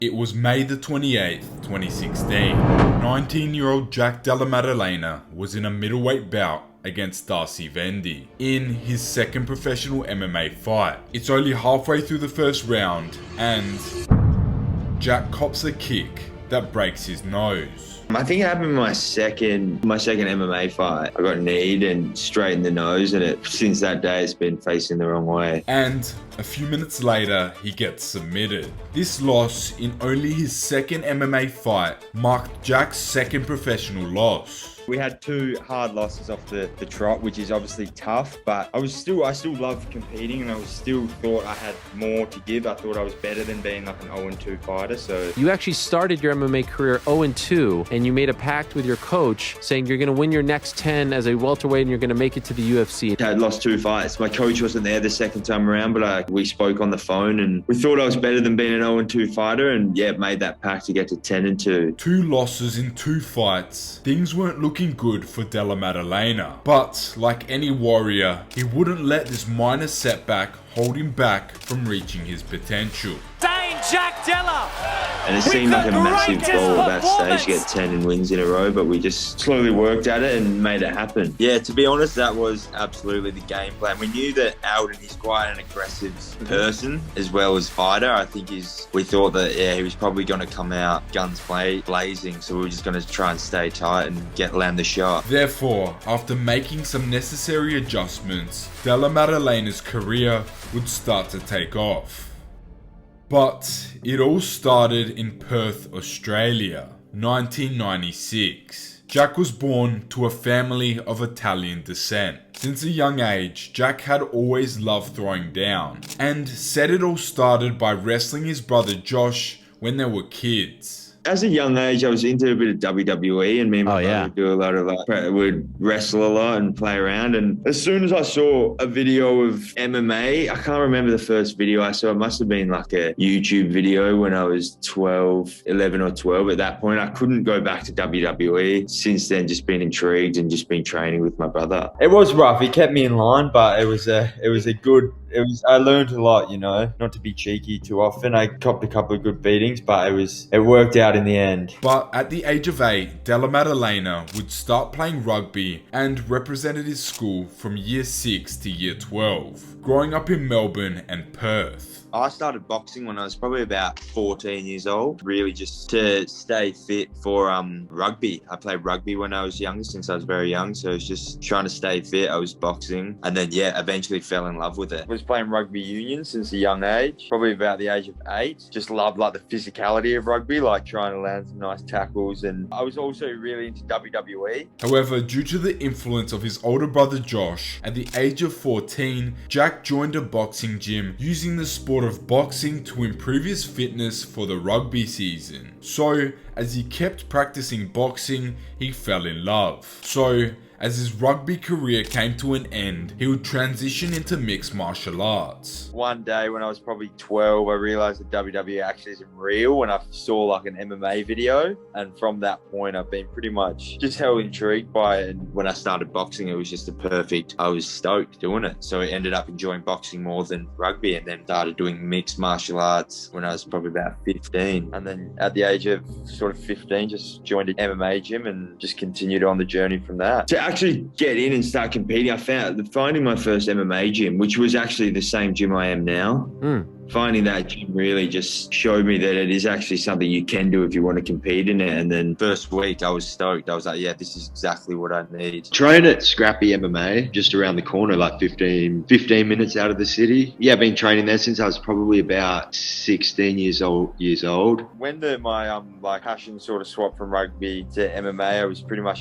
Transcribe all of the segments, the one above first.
It was May the 28th, 2016. 19-year-old Jack Della Maddalena was in a middleweight bout against Darcy Vendy in his second professional MMA fight. It's only halfway through the first round and Jack cops a kick that breaks his nose. I think it happened in my second MMA fight. I got kneed and straight in the nose, and since that day it's been facing the wrong way. And a few minutes later, he gets submitted. This loss in only his second MMA fight marked Jack's second professional loss. We had two hard losses off the trot, which is obviously tough, but I still loved competing, and I still thought I had more to give. I thought I was better than being like an 0-2 fighter. So you actually started your MMA career 0-2, and you made a pact with your coach saying you're going to win your next 10 as a welterweight and you're going to make it to the UFC. I had lost 2 fights. My coach wasn't there the second time around, but we spoke on the phone, and we thought I was better than being an 0-2 fighter, and yeah, made that pact to get to 10-2. 2 losses in 2 fights. Things weren't looking good for Della Maddalena, but like any warrior, he wouldn't let this minor setback hold him back from reaching his potential. Jack Della. And it seemed like a massive goal at that stage to get 10 wins in a row, but we just slowly worked at it and made it happen. Yeah, to be honest, that was absolutely the game plan. We knew that Alden is quite an aggressive person as well as fighter. I think we thought that, yeah, he was probably going to come out guns blazing, so we were just going to try and stay tight and land the shot. Therefore, after making some necessary adjustments, Della Maddalena's career would start to take off. But it all started in Perth, Australia, 1996. Jack was born to a family of Italian descent. Since a young age, Jack had always loved throwing down, and said it all started by wrestling his brother Josh when they were kids. As a young age, I was into a bit of WWE, and me and my brother would do a lot of would wrestle a lot and play around. And as soon as I saw a video of MMA, I can't remember the first video I saw. It must have been like a YouTube video when I was 11 or 12. At that point, I couldn't go back to WWE. Since then, just been intrigued and just been training with my brother. It was rough. He kept me in line, but it was a good. I learned a lot, you know, not to be cheeky too often. I copped a couple of good beatings, but it worked out in the end. But at the age of 8, Della Maddalena would start playing rugby and represented his school from year 6 to year 12, growing up in Melbourne and Perth. I started boxing when I was probably about 14 years old, really just to stay fit for rugby. I played rugby when I was younger, since I was very young, so I was just trying to stay fit. I was boxing, and then eventually fell in love with it. I was playing rugby union since a young age, probably about the age of 8. Just loved like the physicality of rugby, like trying to land some nice tackles, and I was also really into WWE. However, due to the influence of his older brother Josh, at the age of 14, Jack joined a boxing gym using the sport of boxing to improve his fitness for the rugby season. So, as he kept practicing boxing, he fell in love. So, as his rugby career came to an end, he would transition into mixed martial arts. One day when I was probably 12, I realized that WWE actually isn't real when I saw like an MMA video. And from that point, I've been pretty much just held intrigued by it. And when I started boxing, it was just I was stoked doing it. So I ended up enjoying boxing more than rugby, and then started doing mixed martial arts when I was probably about 15. And then at the age of sort of 15, just joined an MMA gym and just continued on the journey from that. To actually get in and start competing, I found finding my first MMA gym, which was actually the same gym I am now. Finding that gym really just showed me that it is actually something you can do if you want to compete in it. And then first week I was stoked. I was like, yeah, this is exactly what I need. Train at Scrappy MMA, just around the corner, like 15 minutes out of the city. Yeah, I've been training there since I was probably about 16 years old. When my passion sort of swapped from rugby to MMA,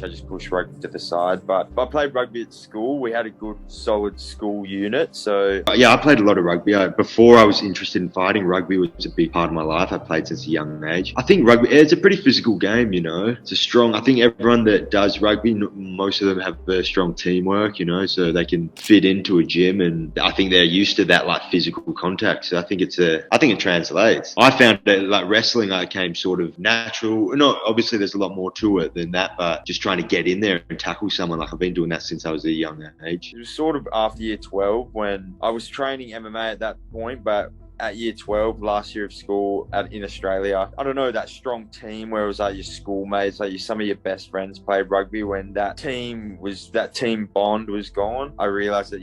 I just pushed rugby to the side. But I played rugby at school. We had a good, solid school unit. So yeah, I played a lot of rugby. Before I was interested in fighting, rugby was a big part of my life. I played since a young age. I think rugby, it's a pretty physical game, you know. I think everyone that does rugby, most of them have strong teamwork, you know, so they can fit into a gym, and I think they're used to that like physical contact. So I think it translates. I found that like wrestling, I came sort of natural. Not obviously there's a lot more to it than that, but just trying to get in there and tackle someone, like I've been doing that since I was a young age. It was sort of after year 12 when I was training MMA at that point, but at year 12, last year of school in Australia. I don't know, that strong team where it was like your schoolmates, like some of your best friends played rugby. When that team bond was gone, I realized that,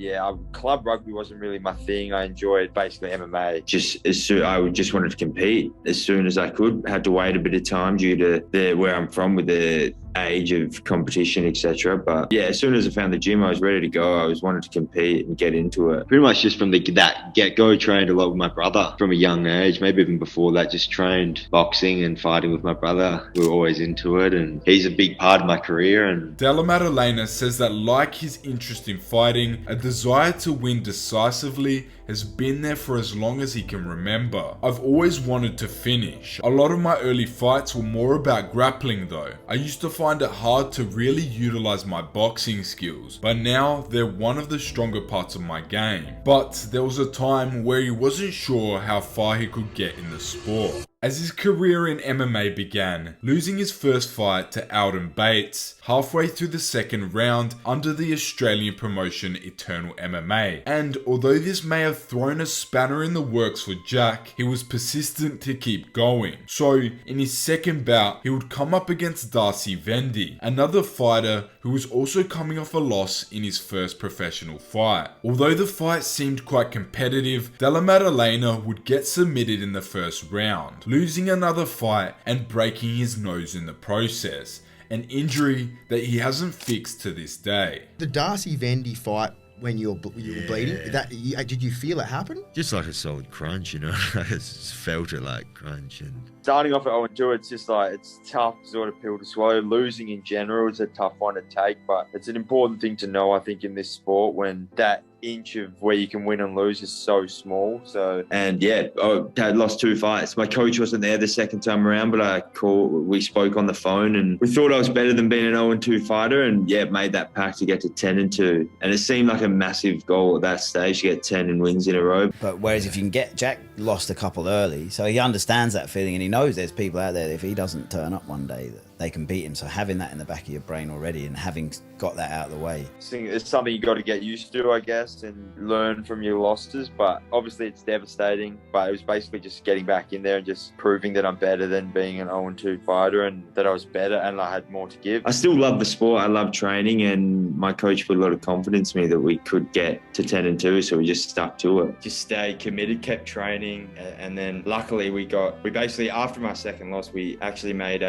club rugby wasn't really my thing. I enjoyed basically MMA. I just wanted to compete as soon as I could. Had to wait a bit of time due to where I'm from with the age of competition, etc. But yeah, as soon as I found the gym, I was ready to go. I was wanted to compete and get into it. Pretty much just from that get-go, trained a lot with my brother from a young age. Maybe even before that, just trained boxing and fighting with my brother. We were always into it, and he's a big part of my career. And Della Maddalena says that like his interest in fighting, a desire to win decisively has been there for as long as he can remember. I've always wanted to finish. A lot of my early fights were more about grappling though. I used to find it hard to really utilize my boxing skills, but now they're one of the stronger parts of my game. But there was a time where he wasn't sure how far he could get in the sport. As his career in MMA began, losing his first fight to Alden Bates halfway through the second round under the Australian promotion Eternal MMA. And although this may have thrown a spanner in the works for Jack, he was persistent to keep going. So in his second bout, he would come up against Darcy Vendy, another fighter who was also coming off a loss in his first professional fight. Although the fight seemed quite competitive, Della Maddalena would get submitted in the first round, losing another fight and breaking his nose in the process, an injury that he hasn't fixed to this day. The Darcy Vendy fight, when you were bleeding, did you feel it happen? Just like a solid crunch, you know. I just felt it like crunch. And starting off at 0-2, it's just like, it's tough sort of pill to swallow. Losing in general is a tough one to take, but it's an important thing to know, I think, in this sport, when that inch of where you can win and lose is so small. And yeah, I lost 2 fights. My coach wasn't there the second time around, but we spoke on the phone, and we thought I was better than being an 0-2 fighter, and yeah, made that pact to get to 10-2. And it seemed like a massive goal at that stage to get 10 wins in a row. But whereas if you can get, Jack lost a couple early, so he understands that feeling, and he knows there's people out there, if he doesn't turn up one day, that they can beat him. So having that in the back of your brain already, and having got that out of the way, it's something you got to get used to, I guess, and learn from your losses. But obviously it's devastating, but it was basically just getting back in there and just proving that I'm better than being an 0-2 fighter, and that I was better and I had more to give. I still love the sport. I love training, and my coach put a lot of confidence in me that we could get to 10-2, so we just stuck to it. Just stayed committed, kept training, and then luckily we basically, after my second loss, we actually made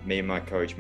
me and my coach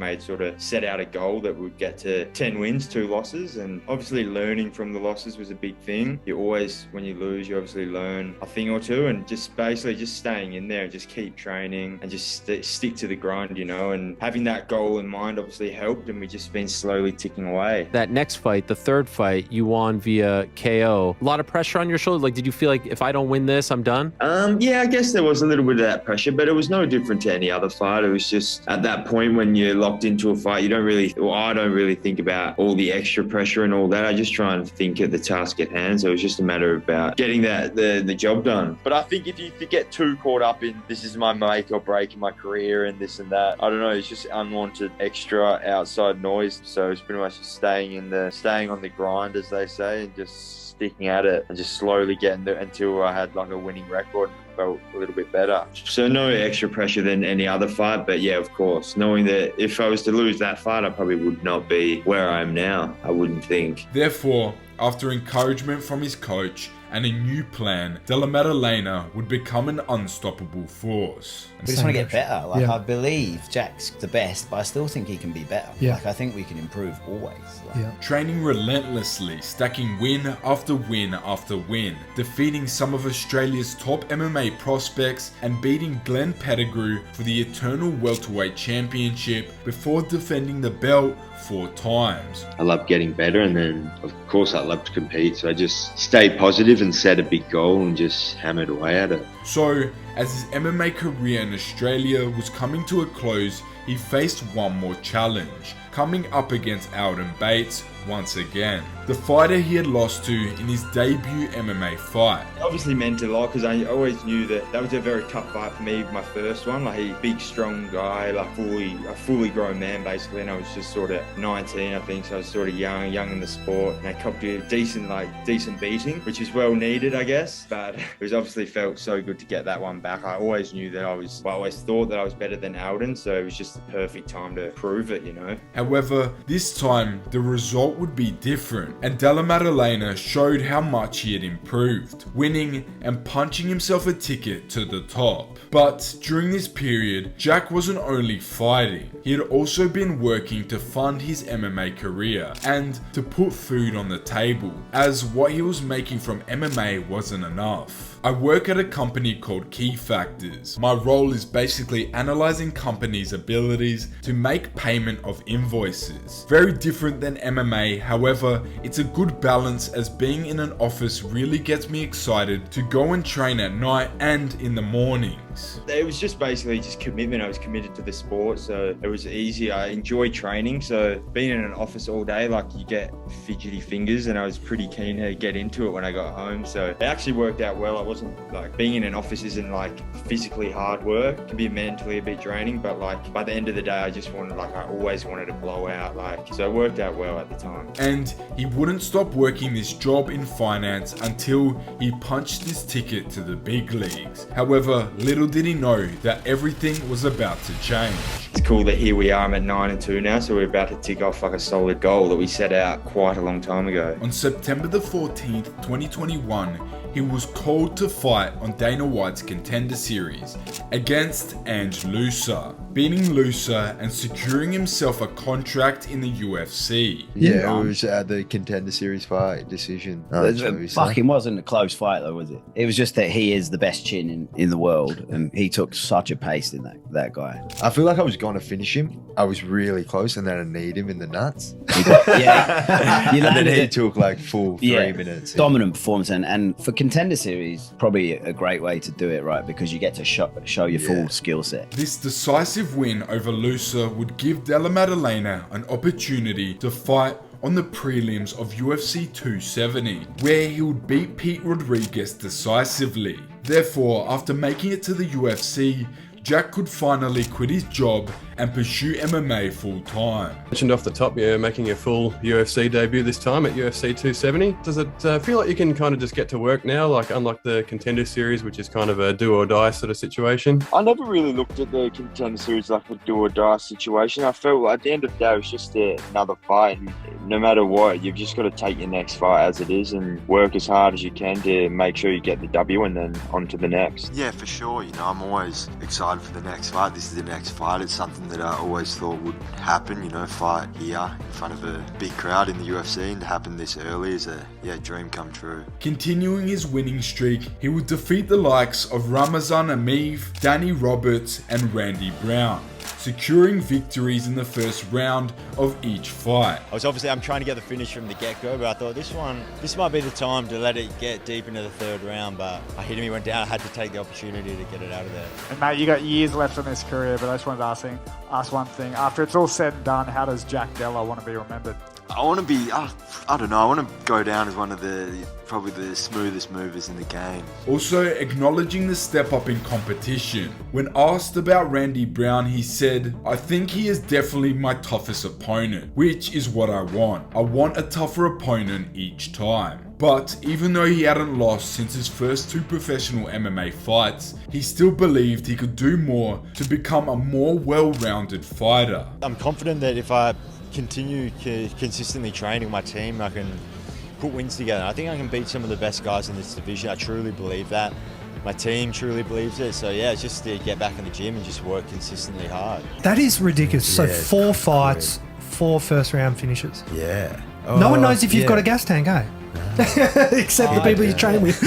set out a goal that would get to 10 wins, 2 losses, and obviously learning from the losses was a big thing. You always, when you lose, you obviously learn a thing or two, and just basically just staying in there and just keep training and just stick to the grind, you know, and having that goal in mind obviously helped, and we've just been slowly ticking away. That next fight, the third fight, you won via KO. A lot of pressure on your shoulders. Like, did you feel like, if I don't win this, I'm done? Yeah, I guess there was a little bit of that pressure, but it was no different to any other fight. It was just at that point when you're locked into a fight, I don't really think about all the extra pressure and all that. I just try and think of the task at hand. So it was just a matter about getting the job done. But I think if you get too caught up in, this is my make or break in my career and this and that, I don't know, it's just unwanted extra outside noise. So it's pretty much just staying on the grind, as they say, and just sticking at it and just slowly getting there until I had like a winning record. Felt a little bit better. So no extra pressure than any other fight, but yeah, of course, knowing that if I was to lose that fight, I probably would not be where I am now, I wouldn't think. Therefore, after encouragement from his coach and a new plan, Della Maddalena would become an unstoppable force. We just want to get better. I believe Jack's the best, but I still think he can be better. I think we can improve always. Training relentlessly, stacking win after win after win, defeating some of Australia's top MMA prospects and beating Glenn Pettigrew for the Eternal Welterweight Championship before defending the belt 4 times. I love getting better, and then of course I love to compete, so I just stayed positive and set a big goal and just hammered away at it. So As his MMA career in Australia was coming to a close, he faced one more challenge, coming up against Alden Bates once again, the fighter he had lost to in his debut MMA fight. Obviously meant a lot because I always knew that was a very tough fight for me, my first one. Like a big, strong guy, like a fully grown man basically, and I was just sort of 19, I think, so I was sort of young in the sport, and I copped a decent beating, which is well needed, I guess. But it was obviously felt so good to get that one back. I always knew that I always thought that I was better than Alden, so it was just the perfect time to prove it, you know. However, this time the result would be different, and Della Maddalena showed how much he had improved, winning and punching himself a ticket to the top. But during this period, Jack wasn't only fighting, he had also been working to fund his MMA career and to put food on the table, as what he was making from MMA wasn't enough. I work at a company called Key Factors. My role is basically analyzing companies' abilities to make payment of invoices. Very different than MMA, however, it's a good balance as being in an office really gets me excited to go and train at night and in the mornings. It was just basically just commitment. I was committed to the sport, so it was easy. I enjoyed training, so being in an office all day, like, you get fidgety fingers, and I was pretty keen to get into it when I got home, so it actually worked out well. I wasn't like, being in an office isn't like physically hard work. It can be mentally a bit draining, but like by the end of the day, I always wanted to blow out, like, so it worked out well at the time. And he wouldn't stop working this job in finance until he punched his ticket to the big leagues. However, little did he know that everything was about to change. It's cool that here we are. I'm at 9-2 now, so we're about to tick off like a solid goal that we set out quite a long time ago. On September the 14th, 2021, he was called to fight on Dana White's Contender Series against Ange Looser, beating Looser and securing himself a contract in the UFC. Yeah, it was the Contender Series fight decision. It fucking wasn't a close fight though, was it? It was just that he is the best chin in the world, and he took such a pace in that guy. I feel like I was going to finish him. I was really close, and then I kneed him in the nuts. Yeah, and then he took like full 3 minutes. Dominant performance, and for Contender Series, probably a great way to do it, right? Because you get to show your full skill set. This decisive win over Looser would give Della Maddalena an opportunity to fight on the prelims of UFC 270, where he would beat Pete Rodriguez decisively. Therefore, after making it to the UFC, Jack could finally quit his job and pursue MMA full time. Mentioned off the top, you're making a full UFC debut this time at UFC 270. Does it feel like you can kind of just get to work now, like unlike the Contender Series, which is kind of a do or die sort of situation? I never really looked at the Contender Series like a do or die situation. I felt like at the end of the day, it was just another fight. And no matter what, you've just got to take your next fight as it is and work as hard as you can to make sure you get the W and then on to the next. Yeah, for sure. You know, I'm always excited for the next fight. This is the next fight. It's something that I always thought would happen, you know, fight here in front of a big crowd in the UFC, and to happen this early is a dream come true. Continuing his winning streak, he would defeat the likes of Ramazan Ameev, Danny Roberts and Randy Brown, securing victories in the first round of each fight. I'm trying to get the finish from the get-go, but I thought this might be the time to let it get deep into the third round, but I hit him, he went down, I had to take the opportunity to get it out of there. And mate, you got years left in this career, but I just wanted to ask one thing. After it's all said and done, how does Jack Della want to be remembered? I want to be, I don't know, I want to go down as one of probably the smoothest movers in the game. Also acknowledging the step up in competition. When asked about Randy Brown, he said, "I think he is definitely my toughest opponent, which is what I want. I want a tougher opponent each time." But even though he hadn't lost since his first 2 professional MMA fights, he still believed he could do more to become a more well-rounded fighter. I'm confident that if I continue consistently training my team, I can put wins together. I think I can beat some of the best guys in this division. I truly believe that. My team truly believes it. So yeah, it's just to get back in the gym and just work consistently hard. That is ridiculous. So 4 fights, 4 first round finishes. Yeah. No one knows if you've got a gas tank, eh? Except the people you train with.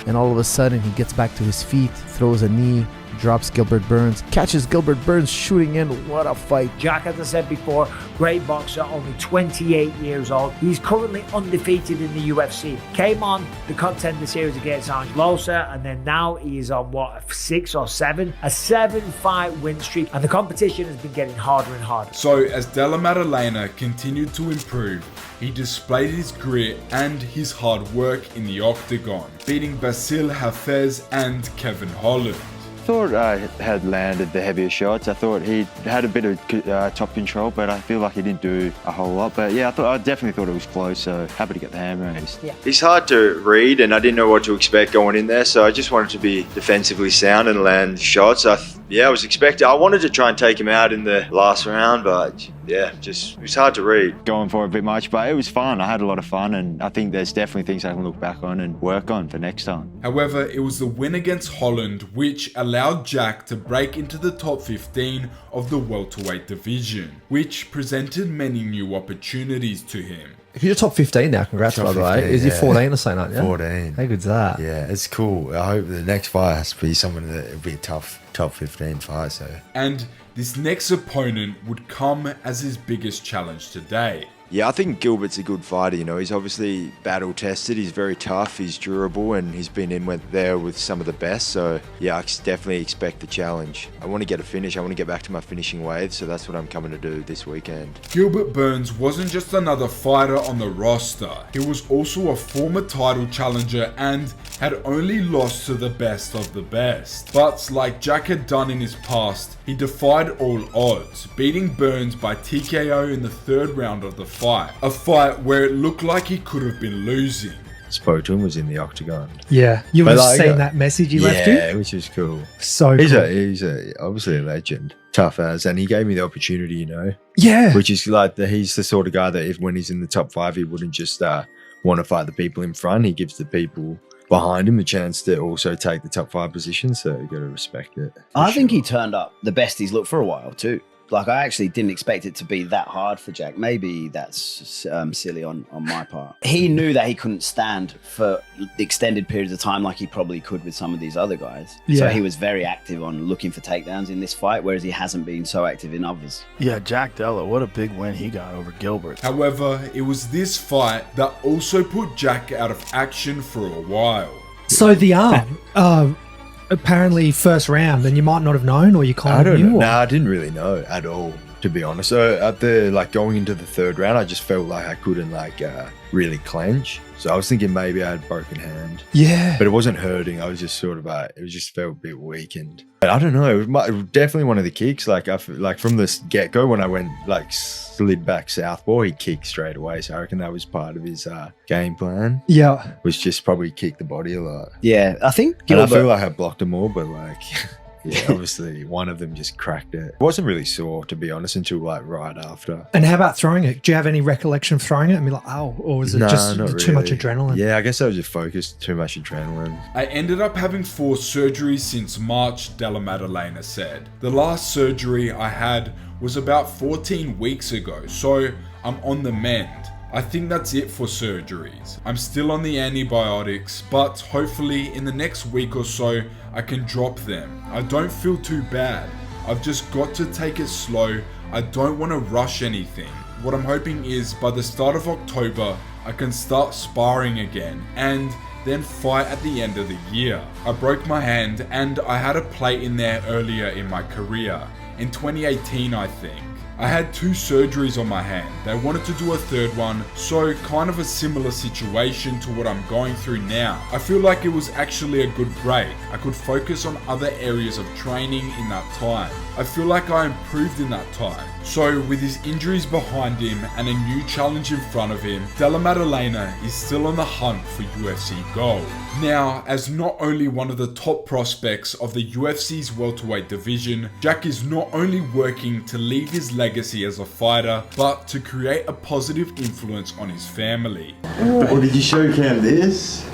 And all of a sudden he gets back to his feet throws a knee, drops Gilbert Burns, catches Gilbert Burns shooting in. What a fight. Jack, as I said before, great boxer, only 28 years old. He's currently undefeated in the UFC. Came on the Contender Series against Angelosa, and then now he is on, what, 6 or 7? A 7-fight win streak, and the competition has been getting harder and harder. So as Della Maddalena continued to improve, he displayed his grit and his hard work in the octagon, beating Basil Hafez and Kevin Holland. I thought I had landed the heavier shots. I thought he had a bit of top control, but I feel like he didn't do a whole lot. But yeah, I definitely thought it was close, so happy to get the hand raised. Yeah. He's hard to read, and I didn't know what to expect going in there, so I just wanted to be defensively sound and land shots. I wanted to try and take him out in the last round, but yeah, it was hard to read. Going for a bit much, but it was fun. I had a lot of fun, and I think there's definitely things I can look back on and work on for next time. However, it was the win against Holland which allowed Jack to break into the top 15 of the welterweight division, which presented many new opportunities to him. If you're top 15 now, congrats, by the way. Is he 14 or something, aren't you? 14. How good's that? Yeah, it's cool. I hope the next fight has to be someone that will be a tough top 15 fight. So. And this next opponent would come as his biggest challenge today. Yeah, I think Gilbert's a good fighter, he's obviously battle tested, he's very tough, he's durable, and he's been in there with some of the best, so yeah, I definitely expect the challenge. I want to get a finish, I want to get back to my finishing ways, so that's what I'm coming to do this weekend. Gilbert Burns wasn't just another fighter on the roster, he was also a former title challenger and had only lost to the best of the best. But like Jack had done in his past, he defied all odds, beating Burns by TKO in the 3rd round of the fight. A fight where it looked like he could have been losing. Spoke to him, was in the octagon. Yeah, you would have seen that message he left you? Yeah, which is cool. So he's cool. He's obviously a legend. Tough as, and he gave me the opportunity, Yeah. Which is like, he's the sort of guy that when he's in the top 5, he wouldn't just want to fight the people in front. He gives the people behind him a chance to also take the top 5 position, so you got to respect it. I think he turned up the best he's looked for a while too. Like, I actually didn't expect it to be that hard for Jack. Maybe that's silly on my part. He knew that he couldn't stand for extended periods of time like he probably could with some of these other guys. Yeah. So he was very active on looking for takedowns in this fight, whereas he hasn't been so active in others. Yeah, Jack Della, what a big win he got over Gilbert. However, it was this fight that also put Jack out of action for a while. So the arm, apparently 1st round, and you might not have known, or you kind of knew. I didn't really know at all, to be honest. So at the going into the 3rd round, I just felt like I couldn't really clench. So I was thinking maybe I had broken hand. Yeah. But it wasn't hurting. I was just sort of it just felt a bit weakened. But I don't know. It was definitely one of the kicks. I from the get-go when I went slid back southpaw, he kicked straight away. So I reckon that was part of his game plan. Yeah. Was just probably kick the body a lot. Yeah, I think Gilbert, and I feel like I blocked him all, but yeah, obviously one of them just cracked it. It wasn't really sore, to be honest, until right after. And how about throwing it? Do you have any recollection of throwing it and be like, oh, or was it just too much adrenaline? Yeah, I guess I was just focused, too much adrenaline. I ended up having 4 surgeries since March, Della Maddalena said. The last surgery I had was about 14 weeks ago, so I'm on the mend. I think that's it for surgeries. I'm still on the antibiotics, but hopefully in the next week or so, I can drop them. I don't feel too bad. I've just got to take it slow. I don't want to rush anything. What I'm hoping is by the start of October, I can start sparring again and then fight at the end of the year. I broke my hand and I had a plate in there earlier in my career. In 2018, I think. I had 2 surgeries on my hand. They wanted to do a 3rd one, so kind of a similar situation to what I'm going through now. I feel like it was actually a good break. I could focus on other areas of training in that time. I feel like I improved in that time. So with his injuries behind him and a new challenge in front of him, Della Maddalena is still on the hunt for UFC gold. Now, as not only one of the top prospects of the UFC's welterweight division, Jack is not only working to leave his legacy as a fighter, but to create a positive influence on his family. Oh, did you show Cam this?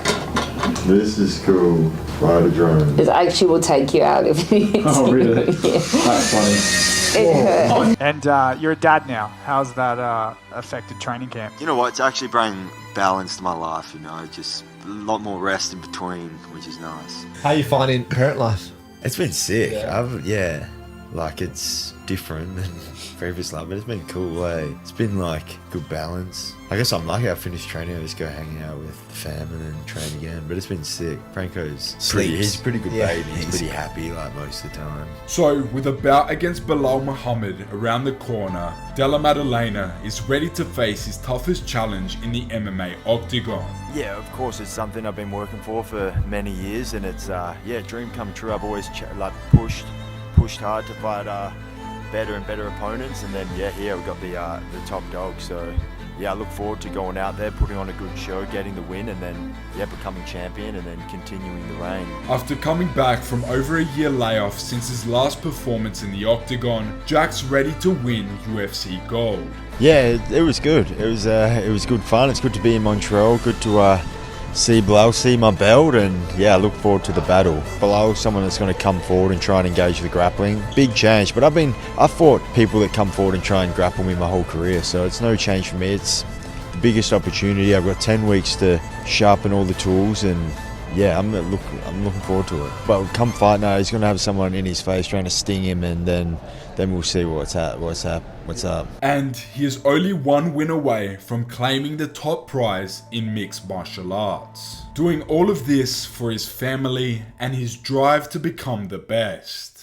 This is cool. Ride a drone. It actually will take you out if you Oh, really? Yeah. That's funny. It hurt. And you're a dad now. How's that affected training camp? You know what? It's actually bringing balance to my life, just a lot more rest in between, which is nice. How are you finding parent life? It's been sick. Like it's different than previous love, but it's been cool. It's been like good balance. I guess I'm lucky. I finished training. I just go hang out with the fam and then train again. But it's been sick. Franco's he's a pretty good baby. He's pretty happy like most of the time. So, with a bout against Bilal Muhammad around the corner, Della Maddalena is ready to face his toughest challenge in the MMA octagon. Yeah, of course, it's something I've been working for many years, and it's dream come true. I've always pushed hard to fight better and better opponents, and then here we got the top dog. So I look forward to going out there, putting on a good show, getting the win, and then becoming champion, and then continuing the reign. After coming back from over a year layoff since his last performance in the octagon, Jack's ready to win UFC gold. Yeah, it was good. It was good fun. It's good to be in Montreal. Good to see Bilal, see my belt, and I look forward to the battle. Bilal's someone that's going to come forward and try and engage the grappling. Big change, but I've fought people that come forward and try and grapple me my whole career, so it's no change for me. It's the biggest opportunity. I've got 10 weeks to sharpen all the tools, and I'm looking forward to it. But come fight night, he's going to have someone in his face trying to sting him, and then we'll see what's up. And he is only one win away from claiming the top prize in mixed martial arts. Doing all of this for his family and his drive to become the best.